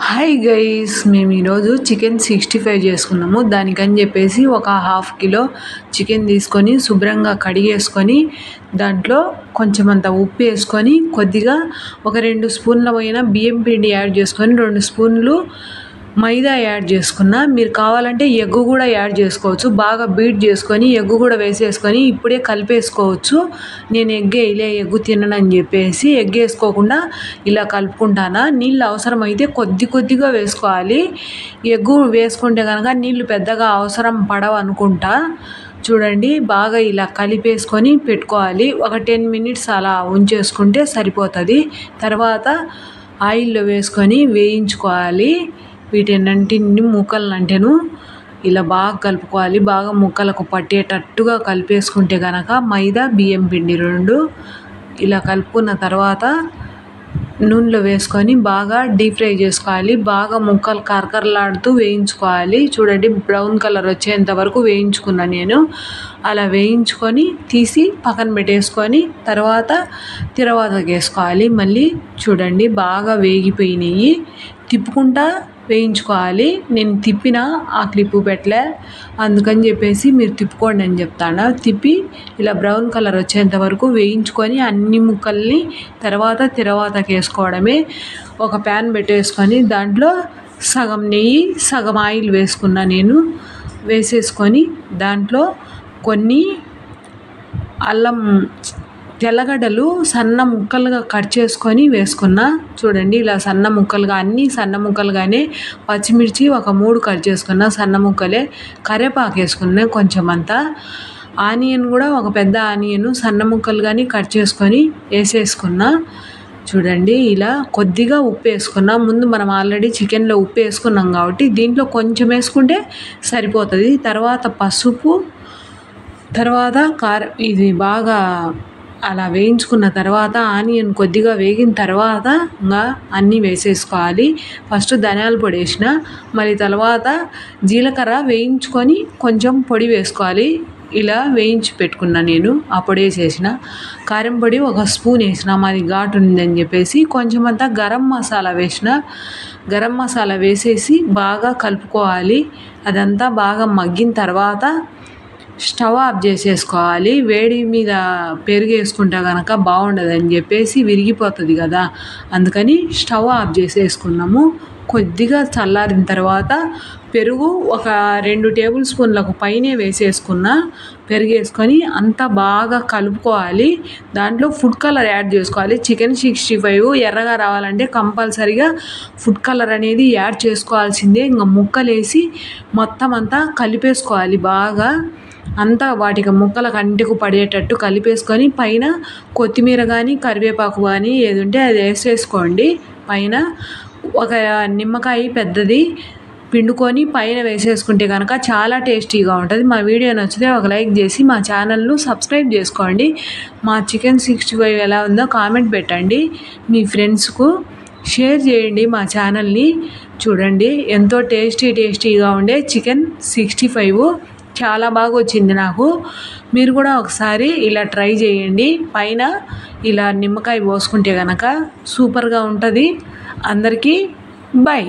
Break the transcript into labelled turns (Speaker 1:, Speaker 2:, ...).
Speaker 1: Hi guys, మేము ఈరోజు chicken 65 చేసుకున్నాము. దానికని చెప్పేసి ఒక హాఫ్ కిలో చికెన్ తీసుకొని శుభ్రంగా కడిగేసుకొని దాంట్లో కొంచెం అంత ఉప్పు వేసుకొని కొద్దిగా ఒక 2 స్పూన్ల పోయిన బియ్యం పిండి యాడ్ చేసుకొని 2 స్పూన్లు మైదా యాడ్ చేసుకున్నా. మీరు కావాలంటే ఎగ్గు కూడా యాడ్ చేసుకోవచ్చు. బాగా బీట్ చేసుకొని ఎగ్గు కూడా వేసేసుకొని ఇప్పుడే కలిపేసుకోవచ్చు. నేను ఎగ్గు తిననని చెప్పేసి ఎగ్ వేసుకోకుండా ఇలా కలుపుకుంటానా. నీళ్ళు అవసరమైతే కొద్దిగా వేసుకోవాలి. ఎగ్గు వేసుకుంటే కనుక నీళ్ళు పెద్దగా అవసరం పడవు అనుకుంటా. చూడండి, బాగా ఇలా కలిపేసుకొని పెట్టుకోవాలి. ఒక 10 మినిట్స్ అలా ఉంచేసుకుంటే సరిపోతుంది. తర్వాత ఆయిల్లో వేసుకొని వేయించుకోవాలి. వీటన్నింటిని ముక్కలనంటేను ఇలా బాగా కలుపుకోవాలి. బాగా ముక్కలకు పట్టేటట్టుగా కలిపేసుకుంటే కనుక మైదా బియ్యం పిండి 2 ఇలా కలుపుకున్న తర్వాత నూనెలో వేసుకొని బాగా డీప్ ఫ్రై చేసుకోవాలి. బాగా ముక్కలు కరకరలాడుతూ వేయించుకోవాలి. చూడండి, బ్రౌన్ కలర్ వచ్చేంత వరకు వేయించుకున్నా నేను. అలా వేయించుకొని తీసి పక్కన పెట్టేసుకొని తిరవాతకి వేసుకోవాలి. మళ్ళీ చూడండి, బాగా వేగిపోయినాయి. తిప్పుకుంటా వేయించుకోవాలి. నేను తిప్పిన ఆ క్లిప్పు పెట్టలే, అందుకని చెప్పేసి మీరు తిప్పుకోండి అని చెప్తాను. తిప్పి ఇలా బ్రౌన్ కలర్ వచ్చేంత వరకు వేయించుకొని అన్ని ముక్కల్ని తిరవాతకి వేసుకోవడమే. ఒక ప్యాన్ పెట్టేసుకొని దాంట్లో సగం నెయ్యి సగం ఆయిల్ వేసుకున్నా నేను. వేసేసుకొని దాంట్లో కొన్ని అల్లం తెల్లగడ్డలు సన్న ముక్కలుగా కట్ చేసుకొని వేసుకున్నా. చూడండి, ఇలా సన్న ముక్కలుగా అన్నీ సన్న ముక్కలుగానే. పచ్చిమిర్చి ఒక 3 కట్ చేసుకున్నా, సన్న ముక్కలే. కరివేపాకు వేసుకున్నా కొంచెం అంతా. ఆనియన్ కూడా ఒక పెద్ద ఆనియన్ సన్న ముక్కలుగాని కట్ చేసుకొని వేసేసుకున్నా. చూడండి, ఇలా కొద్దిగా ఉప్పు వేసుకున్నా. ముందు మనం ఆల్రెడీ చికెన్లో ఉప్పు వేసుకున్నాం కాబట్టి దీంట్లో కొంచెం వేసుకుంటే సరిపోతుంది. తర్వాత పసుపు, తర్వాత కారం. ఇది బాగా అలా వేయించుకున్న తర్వాత ఆనియన్ కొద్దిగా వేగిన తర్వాత ఇంకా అన్నీ వేసేసుకోవాలి. ఫస్ట్ ధనియాల పొడి వేసిన, మళ్ళీ తర్వాత జీలకర్ర వేయించుకొని కొంచెం పొడి వేసుకోవాలి. ఇలా వేయించి పెట్టుకున్నా నేను. ఆ పొడి వేసేసిన. కారం పొడి ఒక స్పూన్ వేసిన, మాది ఘాటు ఉందని చెప్పేసి. కొంచెం అంతా గరం మసాలా వేసిన. గరం మసాలా వేసేసి బాగా కలుపుకోవాలి. అదంతా బాగా మగ్గిన తర్వాత స్టవ్ ఆఫ్ చేసేసుకోవాలి. వేడి మీద పెరుగు వేసుకుంటే కనుక బాగుండదని చెప్పేసి విరిగిపోతుంది కదా, అందుకని స్టవ్ ఆఫ్ చేసేసుకున్నాము. కొద్దిగా చల్లారిన తర్వాత పెరుగు ఒక 2 టేబుల్ స్పూన్లకు పైనే వేసేసుకున్నా. పెరుగు వేసుకొని అంతా బాగా కలుపుకోవాలి. దాంట్లో ఫుడ్ కలర్ యాడ్ చేసుకోవాలి. చికెన్ 65 ఎర్రగా రావాలంటే కంపల్సరీగా ఫుడ్ కలర్ అనేది యాడ్ చేసుకోవాల్సిందే. ఇంకా ముక్కలేసి మొత్తం అంతా కలిపేసుకోవాలి. బాగా అంతా వాటికి ముక్కలకు అంటుకు పడేటట్టు కలిపేసుకొని పైన కొత్తిమీర కానీ కరివేపాకు కానీ ఏది ఉంటే అది వేసేసుకోండి. పైన ఒక నిమ్మకాయ పెద్దది పిండుకొని పైన వేసేసుకుంటే కనుక చాలా టేస్టీగా ఉంటుంది. మా వీడియో నచ్చితే ఒక లైక్ చేసి మా ఛానల్ను సబ్స్క్రైబ్ చేసుకోండి. మా చికెన్ 65 ఎలా ఉందో కామెంట్ పెట్టండి. మీ ఫ్రెండ్స్కు షేర్ చేయండి మా ఛానల్ని. చూడండి, ఎంతో టేస్టీగా ఉండే చికెన్ 65 చాలా బాగా వచ్చింది నాకు. మీరు కూడా ఒకసారి ఇలా ట్రై చేయండి. పైన ఇలా నిమ్మకాయ పోసుకుంటే కనుక సూపర్గా ఉంటుంది. అందరికీ బై.